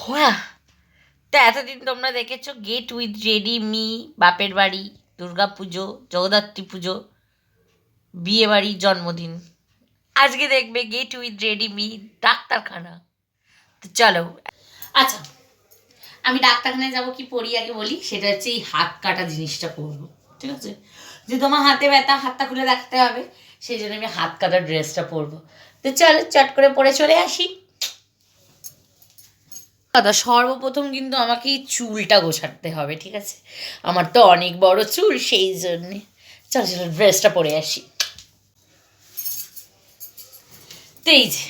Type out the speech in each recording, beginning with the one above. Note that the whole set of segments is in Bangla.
হ্যাঁ, তা এতদিন তোমরা দেখেছো গেট উইথ রেডি মি, বাপের বাড়ি, দুর্গা পুজো, জগদ্ধাত্রী পুজো, বিয়ে বাড়ি, জন্মদিন। আজকে দেখবে গেট উইথ রেডি মি, ডাক্তারখানা। তো চলো। আচ্ছা, আমি ডাক্তারখানায় যাবো কি পড়ি আগে বলি। সেটা হচ্ছে এই হাত কাটা জিনিসটা পরবো, ঠিক আছে? যে তোমার হাতে ব্যথা, হাতটা খুলে রাখতে হবে, সেই জন্য আমি হাত কাটা ড্রেসটা পরবো। তো চলো চট করে পরে চলে আসি। দাদা, সর্বপ্রথম কিন্তু আমাকে এই চুলটা গোছাতে হবে, ঠিক আছে? আমার তো অনেক বড় চুল, সেই জন্যে। চলো চলো ড্রেসটা পরে আসি। তো এই যে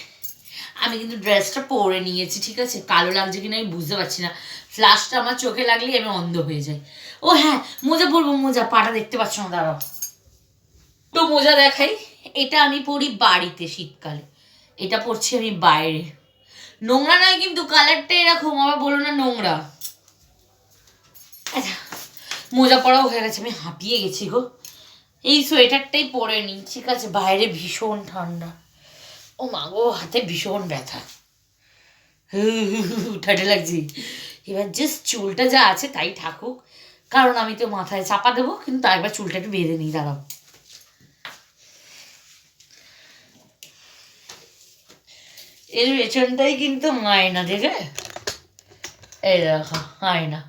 আমি কিন্তু ড্রেসটা পরে নিয়েছি, ঠিক আছে? কালো লাগছে কিনা আমি বুঝতে পারছি না। ফ্লাশটা আমার চোখে লাগলেই আমি অন্ধ হয়ে যাই। ও হ্যাঁ, মোজা পরবো, মোজা। পাটা দেখতে পাচ্ছ না, দাঁড়াও তো মোজা দেখাই। এটা আমি পরি বাড়িতে শীতকালে, এটা পরছি আমি বাইরে। নোংরা নয় কিন্তু, কালারটা এরকম, আবার বলো না নোংরা। আচ্ছা, মোজা পরাও হয়ে গেছে, আমি হাঁপিয়ে গেছি গো। এই সোয়েটারটাই পরে নিই, ঠিক আছে? বাইরে ভীষণ ঠান্ডা। ও মা গো, হাতে ভীষণ ব্যথা, ঠান্ডা লাগছে। এবার জাস্ট চুলটা যা আছে তাই থাকুক, কারণ আমি তো মাথায় চাপা দেবো, কিন্তু একবার চুলটা একটু বেঁধে নিই, দাঁড়াও। এর পেছনটাই কিন্তু আয়না, দেখে? এই দেখো আয়না।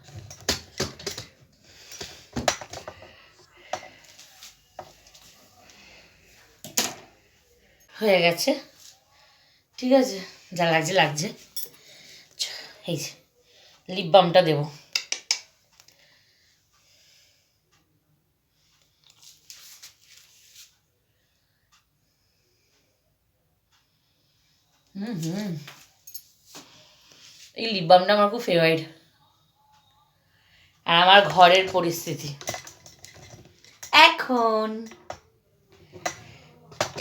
হয়ে গেছে, ঠিক আছে? যা লাগছে লাগছে। এই যে লিপ বামটা দেবো। হুম, এই লিপ বামটা আমার খুব ফেভারিট। আর আমার ঘরের পরিস্থিতি এখন,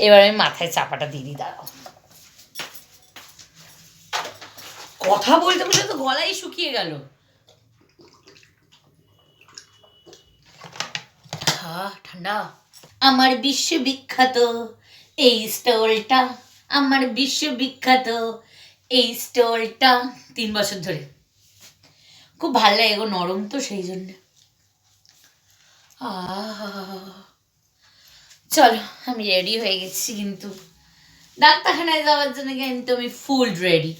এবার আমি মাথায় চাপাটা দিয়ে দিই, দাঁড়াও। কথা বলতে বলতে তো গলাই শুকিয়ে গেল। ঠান্ডা। আমার বিশ্ববিখ্যাত এই স্টোলটা, আমার বিশ্ববিখ্যাত এই স্টোলটা 3 বছর ধরে খুব ভালো লাগে গো, নরম তো সেই জন্য। চলো, আমি রেডি হয়ে গেছি কিন্তু ডাক্তারখানায় যাওয়ার জন্য, কিন্তু আমি ফুল রেডি।